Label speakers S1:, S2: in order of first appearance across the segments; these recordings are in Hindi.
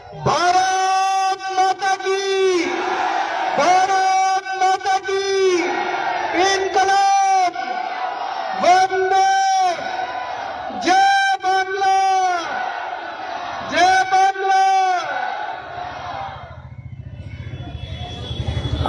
S1: भारत माता की, भारत माता की, इनकलाब, वंदे, जय बांग्ला, जय बांग्ला।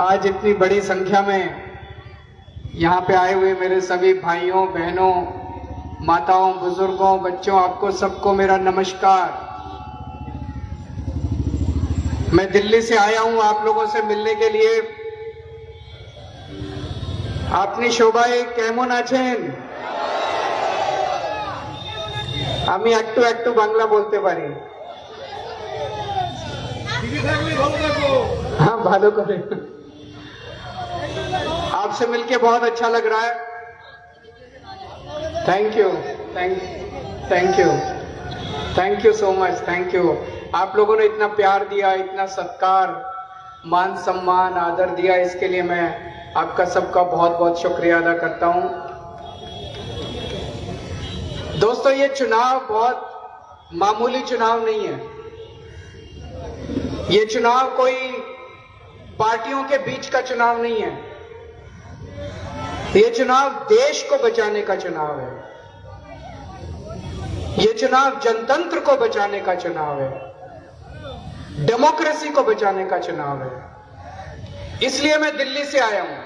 S1: आज इतनी बड़ी संख्या में यहाँ पे आए हुए मेरे सभी भाइयों बहनों, माताओं, बुजुर्गों, बच्चों, आपको सबको मेरा नमस्कार। मैं दिल्ली से आया हूं आप लोगों से मिलने के लिए। আপনি সবাই কেমন আছেন? আমি একটু একটু বাংলা বলতে পারি। हाँ, ভালো করে। आपसे मिलके बहुत अच्छा लग रहा है। Thank you, thank you so much, thank you. आप लोगों ने इतना प्यार दिया, इतना सत्कार, मान सम्मान, आदर दिया, इसके लिए मैं आपका सबका बहुत बहुत शुक्रिया अदा करता हूं। दोस्तों, ये चुनाव बहुत मामूली चुनाव नहीं है। ये चुनाव कोई पार्टियों के बीच का चुनाव नहीं है। ये चुनाव देश को बचाने का चुनाव है। ये चुनाव जनतंत्र को बचाने का चुनाव है, डेमोक्रेसी को बचाने का चुनाव है। इसलिए मैं दिल्ली से आया हूं।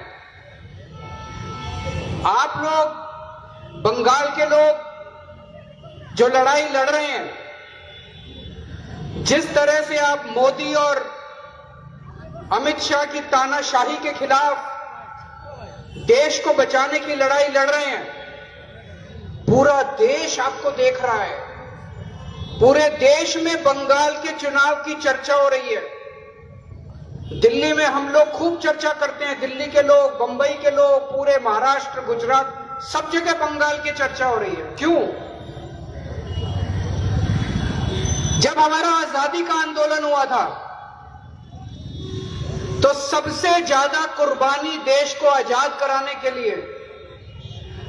S1: आप लोग, बंगाल के लोग जो लड़ाई लड़ रहे हैं, जिस तरह से आप मोदी और अमित शाह की तानाशाही के खिलाफ देश को बचाने की लड़ाई लड़ रहे हैं, पूरा देश आपको देख रहा है। पूरे देश में बंगाल के चुनाव की चर्चा हो रही है। दिल्ली में हम लोग खूब चर्चा करते हैं, दिल्ली के लोग, बंबई के लोग, पूरे महाराष्ट्र, गुजरात, सब जगह बंगाल की चर्चा हो रही है। क्यों? जब हमारा आजादी का आंदोलन हुआ था तो सबसे ज्यादा कुर्बानी देश को आजाद कराने के लिए,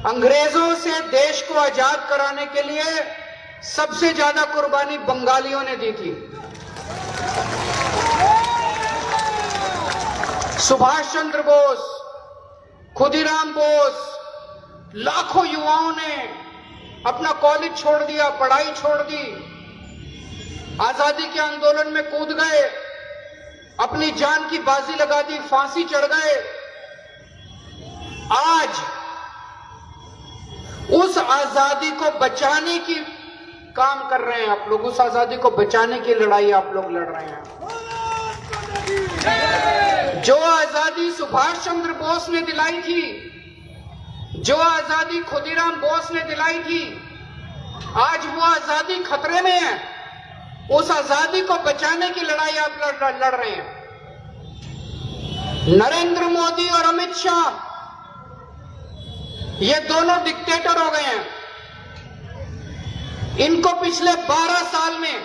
S1: अंग्रेजों से देश को आजाद कराने के लिए सबसे ज्यादा कुर्बानी बंगालियों ने दी थी। सुभाष चंद्र बोस, खुदीराम बोस, लाखों युवाओं ने अपना कॉलेज छोड़ दिया, पढ़ाई छोड़ दी, आजादी के आंदोलन में कूद गए, अपनी जान की बाजी लगा दी, फांसी चढ़ गए। आज उस आजादी को बचाने की काम कर रहे हैं आप लोग। उस आजादी को बचाने की लड़ाई आप लोग लड़ रहे हैं। जो आजादी सुभाष चंद्र बोस ने दिलाई थी, जो आजादी खुदीराम बोस ने दिलाई थी, आज वो आजादी खतरे में है। उस आजादी को बचाने की लड़ाई आप लड़ रहे हैं। नरेंद्र मोदी और अमित शाह, ये दोनों डिक्टेटर हो गए हैं। इनको पिछले 12 साल में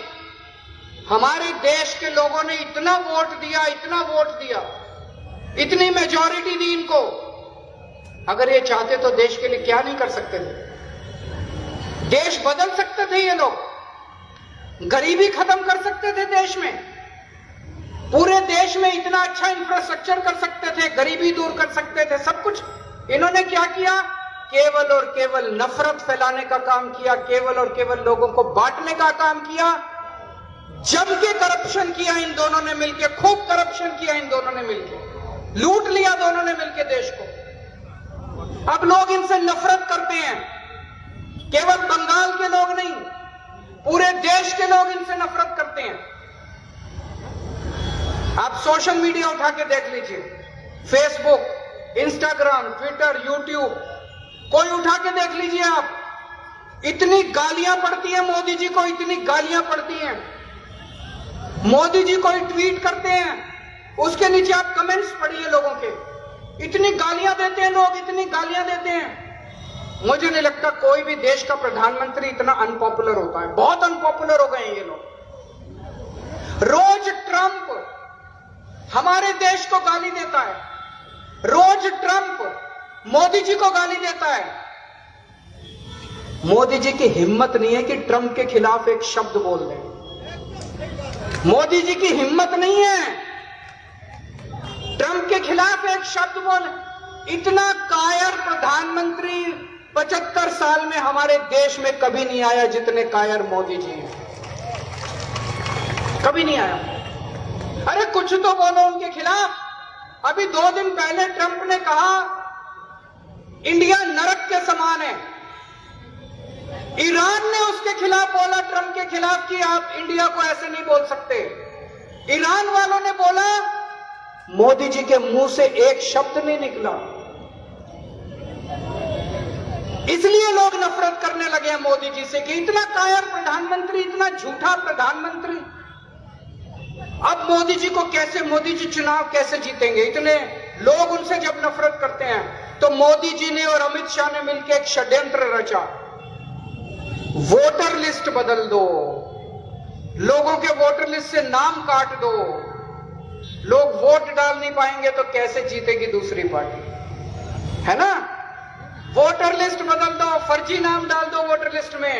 S1: हमारे देश के लोगों ने इतना वोट दिया, इतना वोट दिया, इतनी मेजॉरिटी दी इनको। अगर ये चाहते तो देश के लिए क्या नहीं कर सकते थे। देश बदल सकते थे ये लोग, गरीबी खत्म कर सकते थे देश में, पूरे देश में इतना अच्छा इंफ्रास्ट्रक्चर कर सकते थे, गरीबी दूर कर सकते थे, सब कुछ। इन्होंने क्या किया? केवल और केवल नफरत फैलाने का काम किया, केवल और केवल लोगों को बांटने का काम किया, जम के करप्शन किया इन दोनों ने मिलके, खूब करप्शन किया इन दोनों ने मिलके, लूट लिया दोनों ने मिलके देश को। अब लोग इनसे नफरत करते हैं, केवल बंगाल के लोग नहीं, पूरे देश के लोग इनसे नफरत करते हैं। आप सोशल मीडिया उठा के देख लीजिए, फेसबुक, इंस्टाग्राम, ट्विटर, यूट्यूब, कोई उठा के देख लीजिए आप। इतनी गालियां पड़ती हैं मोदी जी को, इतनी गालियां पड़ती हैं। मोदी जी कोई ट्वीट करते हैं, उसके नीचे आप कमेंट्स पढ़िए लोगों के, इतनी गालियां देते हैं लोग, इतनी गालियां देते हैं। मुझे नहीं लगता कोई भी देश का प्रधानमंत्री इतना अनपॉपुलर होता है। बहुत अनपॉपुलर हो गए हैं ये लोग। रोज ट्रंप हमारे देश को गाली देता है, रोज ट्रंप मोदी जी को गाली देता है। मोदी जी की हिम्मत नहीं है कि ट्रंप के खिलाफ एक शब्द बोल दें। मोदी जी की हिम्मत नहीं है ट्रंप के खिलाफ एक शब्द बोले। इतना कायर प्रधानमंत्री 75 साल में हमारे देश में कभी नहीं आया जितने कायर मोदी जी हैं, कभी नहीं आया। अरे कुछ तो बोलो उनके खिलाफ। अभी 2 दिन पहले ट्रंप ने कहा इंडिया नरक के समान है। ईरान ने उसके खिलाफ बोला, ट्रंप के खिलाफ, कि आप इंडिया को ऐसे नहीं बोल सकते। ईरान वालों ने बोला, मोदी जी के मुंह से एक शब्द नहीं निकला। इसलिए लोग नफरत करने लगे हैं मोदी जी से कि इतना कायर प्रधानमंत्री, इतना झूठा प्रधानमंत्री। अब मोदी जी को कैसे, मोदी जी चुनाव कैसे जीतेंगे? इतने लोग उनसे जब नफरत करते हैं तो मोदी जी ने और अमित शाह ने मिलकर एक षड्यंत्र रचा। वोटर लिस्ट बदल दो, लोगों के वोटर लिस्ट से नाम काट दो। लोग वोट डाल नहीं पाएंगे तो कैसे जीतेगी दूसरी पार्टी, है ना? वोटर लिस्ट बदल दो, फर्जी नाम डाल दो वोटर लिस्ट में,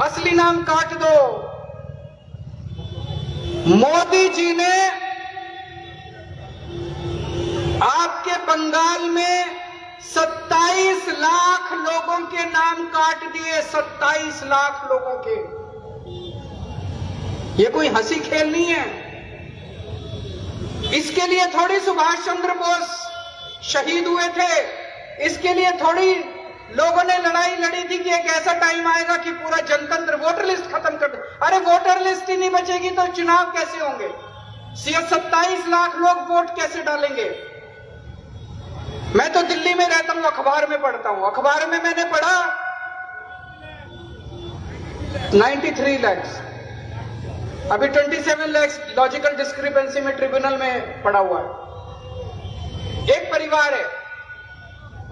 S1: असली नाम काट दो। मोदी जी ने आपके बंगाल में 27 लाख लोगों के नाम काट दिए, 27 लाख लोगों के। ये कोई हंसी खेल नहीं है। इसके लिए थोड़ी सुभाष चंद्र बोस शहीद हुए थे, इसके लिए थोड़ी लोगों ने लड़ाई लड़ी थी कि एक ऐसा टाइम आएगा कि पूरा जनतंत्र वोटर लिस्ट खत्म कर दे। अरे वोटर लिस्ट ही नहीं बचेगी तो चुनाव कैसे होंगे? 27 लाख लोग वोट कैसे डालेंगे? मैं तो दिल्ली में रहता हूं, अखबार में पढ़ता हूं। अखबार में मैंने पढ़ा 93 लाख, अभी 27 लाख लॉजिकल डिस्क्रिपेंसी में ट्रिब्यूनल में पड़ा हुआ है। एक परिवार है,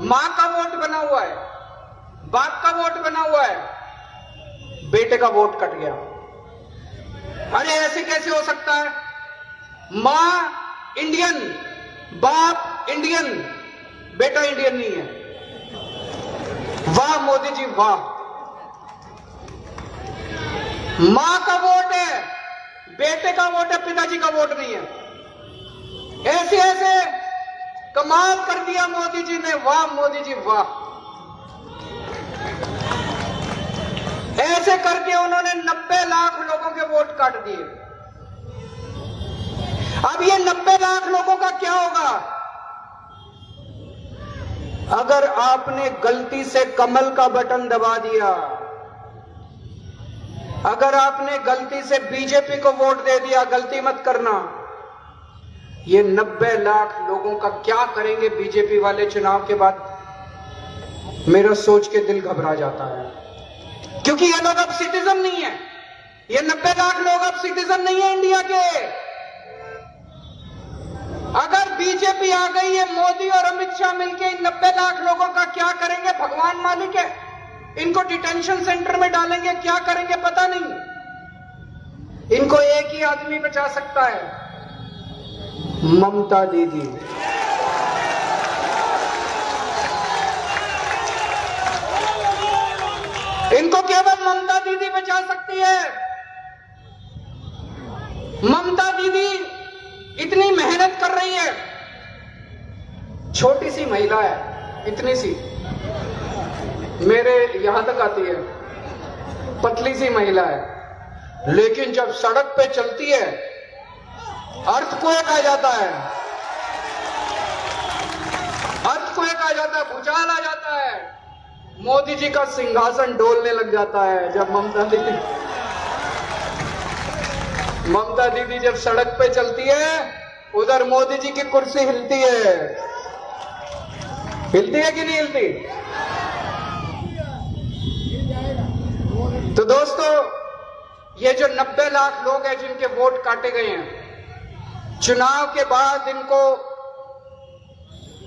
S1: मां का वोट बना हुआ है, बाप का वोट बना हुआ है, बेटे का वोट कट गया। अरे ऐसे कैसे हो सकता है? मां इंडियन, बाप इंडियन, बेटा इंडियन नहीं है। वाह मोदी जी वाह। मां का वोट है, बेटे का वोट है, पिताजी का वोट नहीं है। ऐसे ऐसे कमाल कर दिया मोदी जी ने। वाह मोदी जी वाह। ऐसे करके उन्होंने 90 लाख लोगों के वोट काट दिए। अब ये 90 लाख लोगों का क्या होगा? अगर आपने गलती से कमल का बटन दबा दिया, अगर आपने गलती से बीजेपी को वोट दे दिया, गलती मत करना। ये 90 लाख लोगों का क्या करेंगे बीजेपी वाले चुनाव के बाद? मेरा सोच के दिल घबरा जाता है, क्योंकि ये लोग अब सिटीजन नहीं है। ये 90 लाख लोग अब सिटीजन नहीं है इंडिया के। अगर बीजेपी आ गई है, मोदी और अमित शाह मिलकर इन 90 लाख लोगों का क्या करेंगे भगवान मालिक है। इनको डिटेंशन सेंटर में डालेंगे, क्या करेंगे पता नहीं। इनको एक ही आदमी बचा सकता है, ममता दीदी। इनको केवल ममता दीदी बचा सकती है। ममता दीदी इतनी मेहनत कर रही है, छोटी सी महिला है, इतनी सी, मेरे यहां तक आती है, पतली सी महिला है, लेकिन जब सड़क पे चलती है अर्थक्वेक आ जाता है, अर्थक्वेक आ जाता है, भूचाल आ जाता है। मोदी जी का सिंहासन डोलने लग जाता है जब ममता दीदी जब सड़क पे चलती है, उधर मोदी जी की कुर्सी हिलती है। हिलती है कि नहीं हिलती? तो दोस्तों, ये जो 90 लाख लोग हैं जिनके वोट काटे गए हैं, चुनाव के बाद इनको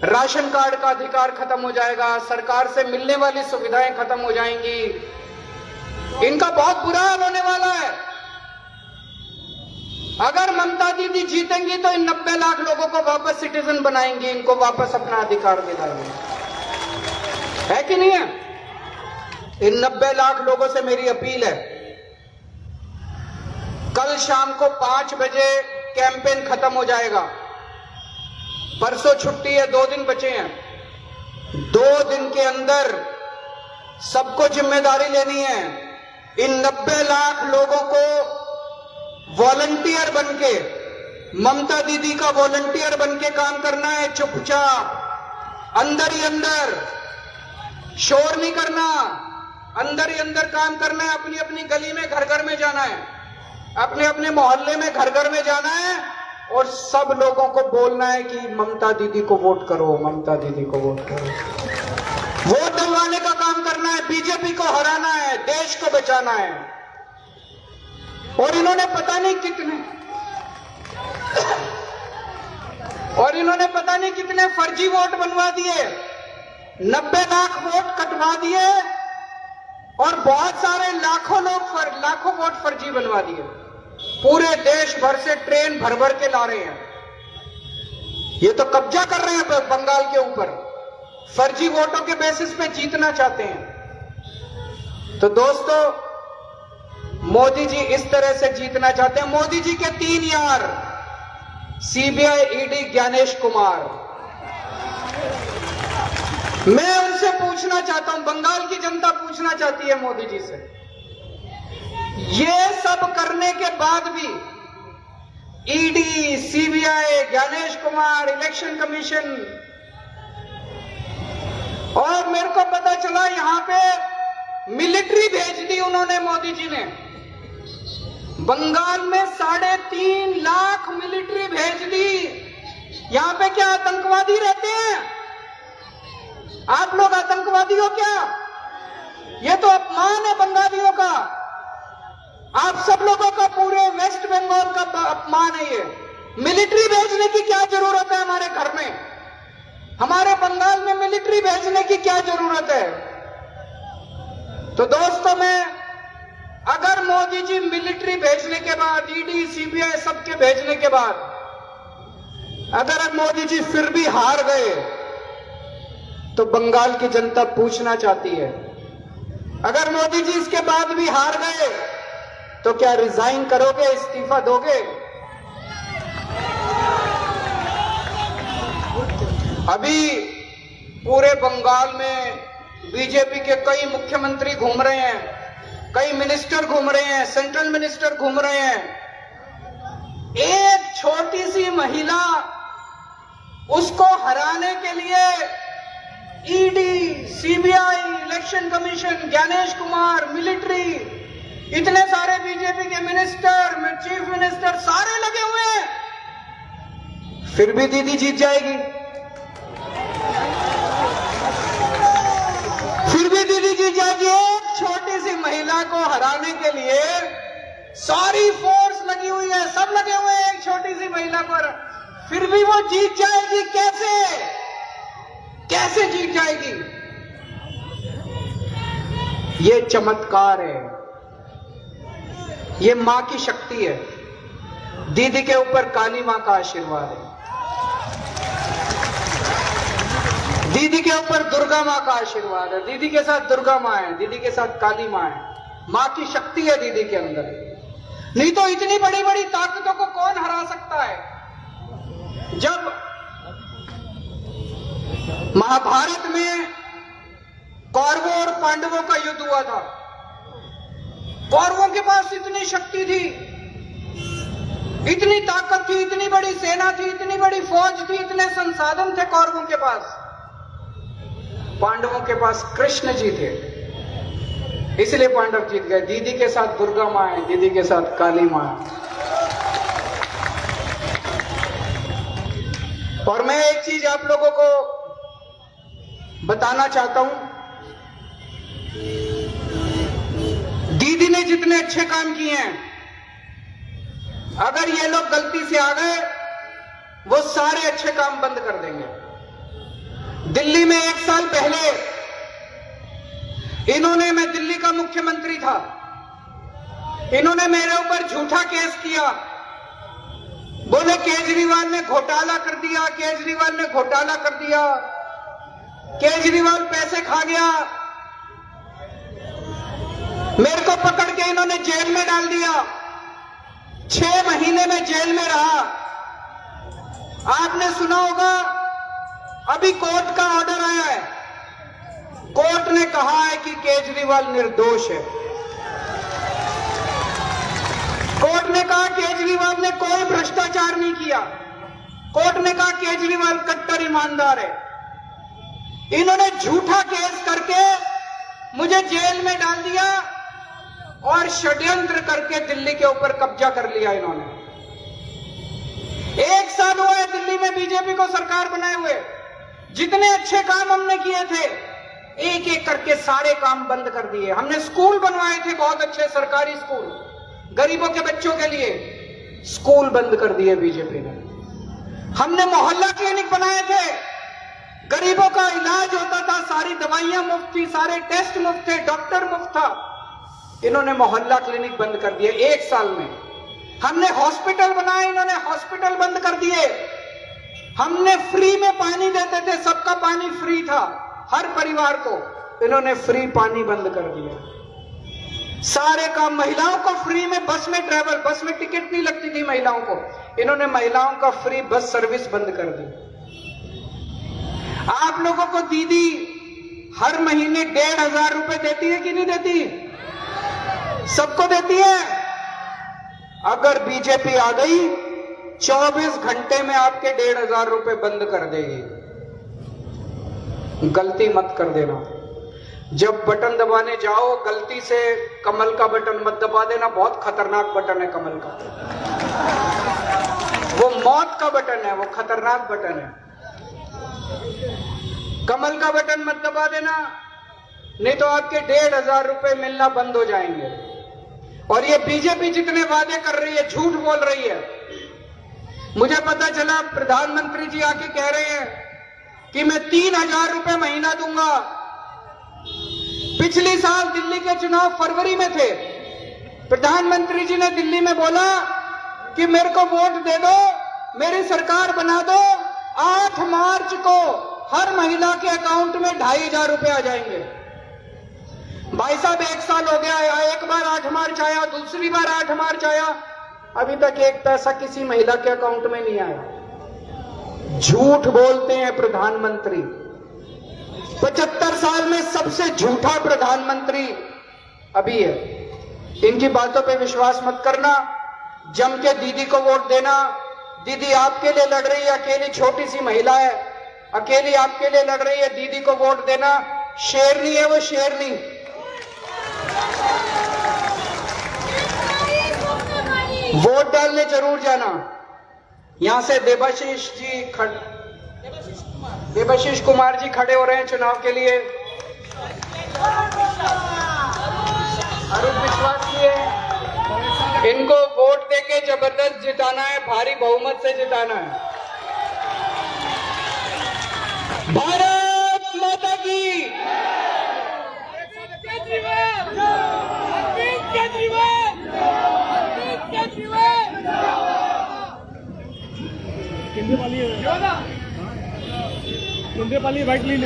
S1: राशन कार्ड का अधिकार खत्म हो जाएगा, सरकार से मिलने वाली सुविधाएं खत्म हो जाएंगी, इनका बहुत बुरा हाल होने वाला है। अगर ममता दीदी जीतेंगी तो इन 90 लाख लोगों को वापस सिटीजन बनाएंगी, इनको वापस अपना अधिकार दिलाएंगे, है कि नहीं है? इन 90 लाख लोगों से मेरी अपील है, कल शाम को 5 बजे कैंपेन खत्म हो जाएगा। परसों छुट्टी है, 2 दिन बचे हैं। 2 दिन के अंदर सबको जिम्मेदारी लेनी है। इन 90 लाख लोगों को वॉलंटियर बनके, ममता दीदी का वॉलंटियर बनके काम करना है। चुपचाप अंदर ही अंदर, शोर नहीं करना, अंदर ही अंदर काम करना है। अपनी अपनी गली में, घर घर में जाना है, अपने अपने मोहल्ले में, घर घर में जाना है और सब लोगों को बोलना है कि ममता दीदी को वोट करो, ममता दीदी को वोट करो। वोट दिलवाने का काम करना है, बीजेपी को हराना है, देश को बचाना है। और इन्होंने पता नहीं कितने फर्जी वोट बनवा दिए, 90 लाख वोट कटवा दिए और बहुत सारे लाखों वोट फर्जी बनवा दिए। पूरे देश भर से ट्रेन भर भर के ला रहे हैं। ये तो कब्जा कर रहे हैं बंगाल के ऊपर, फर्जी वोटों के बेसिस पे जीतना चाहते हैं। तो दोस्तों, मोदी जी इस तरह से जीतना चाहते हैं। मोदी जी के 3 यार, सीबीआई, ईडी, ज्ञानेश कुमार। मैं उनसे पूछना चाहता हूं, बंगाल की जनता पूछना चाहती है मोदी जी से, ये सब करने के बाद भी ED, CBI, Gyanesh Kumar, election commission, और मेरे को पता चला यहां पे मिलिट्री भेज दी उन्होंने, मोदी जी ने। बंगाल में 3.5 लाख मिलिट्री भेज दी। यहां पे क्या आतंकवादी रहते हैं? आप लोग आतंकवादी हो क्या? ये तो अपमान है बंगालियों का, आप सब लोगों का, पूरे वेस्ट बंगाल का अपमान है ये। मिलिट्री भेजने की क्या जरूरत है हमारे घर में? हमारे बंगाल में मिलिट्री भेजने की क्या जरूरत है? तो दोस्तों, अगर मोदी जी मिलिट्री भेजने के बाद, ईडी, सीबीआई सबके भेजने के बाद, अगर मोदी जी फिर भी हार गए तो बंगाल की जनता पूछना चाहती है, अगर मोदी जी इसके बाद भी हार गए तो क्या रिजाइन करोगे, इस्तीफा दोगे? अभी पूरे बंगाल में बीजेपी के कई मुख्यमंत्री घूम रहे हैं, कई मिनिस्टर घूम रहे हैं, सेंट्रल मिनिस्टर घूम रहे हैं। एक छोटी सी महिला, उसको हराने के लिए ED, CBI, election commission, Gyanesh Kumar, military, इतने सारे बीजेपी के मिनिस्टर, चीफ मिनिस्टर सारे लगे हुए हैं, फिर भी दीदी जीत जाएगी, फिर भी दीदी जीत जाएगी। एक छोटी सी महिला को हराने के लिए सारी फोर्स लगी हुई है, सब लगे हुए हैं एक छोटी सी महिला को, फिर भी वो जीत जाएगी। कैसे जीत जाएगी? ये चमत्कार है, ये मां की शक्ति है, दीदी के ऊपर काली मां का आशीर्वाद है, दीदी के ऊपर दुर्गा मां का आशीर्वाद है, दीदी के साथ दुर्गा मां है, दीदी के साथ काली मां है, मां की शक्ति है दीदी के अंदर। नहीं तो इतनी बड़ी बड़ी ताकतों को कौन हरा सकता है? जब महाभारत में कौरवों और पांडवों का युद्ध हुआ था, कौरवों के पास इतनी शक्ति थी, इतनी ताकत थी, इतनी बड़ी सेना थी, इतनी बड़ी फौज थी, इतने संसाधन थे कौरवों के पास। पांडवों के पास कृष्ण जी थे, इसलिए पांडव जीत गए। दीदी के साथ दुर्गा मां है, दीदी के साथ काली मां है। और मैं एक चीज आप लोगों को बताना चाहता हूं, दीदी ने जितने अच्छे काम किए हैं, अगर ये लोग गलती से आ गए, वो सारे अच्छे काम बंद कर देंगे। दिल्ली में 1 साल पहले इन्होंने, मैं दिल्ली का मुख्यमंत्री था, इन्होंने मेरे ऊपर झूठा केस किया, बोले केजरीवाल ने घोटाला कर दिया, केजरीवाल ने घोटाला कर दिया, केजरीवाल पैसे खा गया। मेरे को पकड़ के इन्होंने जेल में डाल दिया। 6 महीने में जेल में रहा। आपने सुना होगा अभी कोर्ट का ऑर्डर आया है, कोर्ट ने कहा है कि केजरीवाल निर्दोष है। कोर्ट ने कहा केजरीवाल ने कोई भ्रष्टाचार नहीं किया। कोर्ट ने कहा केजरीवाल कट्टर ईमानदार है। इन्होंने झूठा केस करके मुझे जेल में डाल दिया और षड्यंत्र करके दिल्ली के ऊपर कब्जा कर लिया इन्होंने। 1 साल हुआ है दिल्ली में बीजेपी को सरकार बनाए हुए। जितने अच्छे काम हमने किए थे एक एक करके सारे काम बंद कर दिए। हमने स्कूल बनवाए थे, बहुत अच्छे सरकारी स्कूल गरीबों के बच्चों के लिए, स्कूल बंद कर दिए बीजेपी ने। हमने मोहल्ला क्लिनिक बनाए थे, गरीबों का इलाज होता था, सारी दवाइयां मुफ्त थी, सारे टेस्ट मुफ्त थे, डॉक्टर मुफ्त था। इन्होंने मोहल्ला क्लिनिक बंद कर दिए 1 साल में। हमने हॉस्पिटल बनाए, इन्होंने हॉस्पिटल बंद कर दिए। हमने फ्री में पानी देते थे, सबका पानी फ्री था हर परिवार को, इन्होंने फ्री पानी बंद कर दिया। सारे काम, महिलाओं को फ्री में बस में ट्रैवल, बस में टिकट नहीं लगती थी महिलाओं को, इन्होंने महिलाओं का फ्री बस सर्विस बंद कर दी। आप लोगों को दीदी हर महीने 1,500 रुपए देती है कि नहीं देती? सबको देती है। अगर बीजेपी आ गई 24 घंटे में आपके 1,500 रुपए बंद कर देगी। गलती मत कर देना। जब बटन दबाने जाओ गलती से कमल का बटन मत दबा देना, बहुत खतरनाक बटन है कमल का, वो मौत का बटन है, वो खतरनाक बटन है। कमल का बटन मत दबा देना, नहीं तो आपके 1,500 रुपए मिलना बंद हो जाएंगे। और ये बीजेपी जितने वादे कर रही है, झूठ बोल रही है। मुझे पता चला प्रधानमंत्री जी आके कह रहे हैं कि मैं 3,000 रुपए महीना दूंगा। पिछली साल दिल्ली के चुनाव फरवरी में थे, प्रधानमंत्री जी ने दिल्ली में बोला कि मेरे को वोट दे दो, मेरी सरकार बना दो, 8 मार्च को हर महिला के अकाउंट में 2,500 रुपए आ जाएंगे। भाई साहब 1 साल हो गया, एक बार 8 मार्च आया, दूसरी बार 8 मार्च आया, अभी तक 1 पैसा किसी महिला के अकाउंट में नहीं आया। झूठ बोलते हैं प्रधानमंत्री। 75 साल में सबसे झूठा प्रधानमंत्री अभी है। इनकी बातों पे विश्वास मत करना, जम के दीदी को वोट देना। दीदी आपके लिए लड़ रही है, अकेली छोटी सी महिला है, अकेली आपके लिए लड़ रही है, दीदी को वोट देना। शेरनी है वो, शेरनी। वोट डालने जरूर जाना। यहां से देबाशीष कुमार जी खड़े हो रहे हैं चुनाव के लिए। अरुण विश्वास जी है, इनको वोट देके जबरदस्त जिताना है, भारी बहुमत से जिताना है। भारत माता की।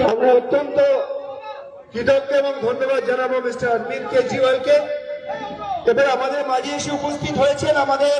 S2: আমরা অত্যন্ত কৃতজ্ঞ এবং ধন্যবাদ জানাবো মিস্টার অরবিন্দ কেজরিওয়ালকে। এবার আমাদের মাঝে এসে উপস্থিত হয়েছেন আমাদের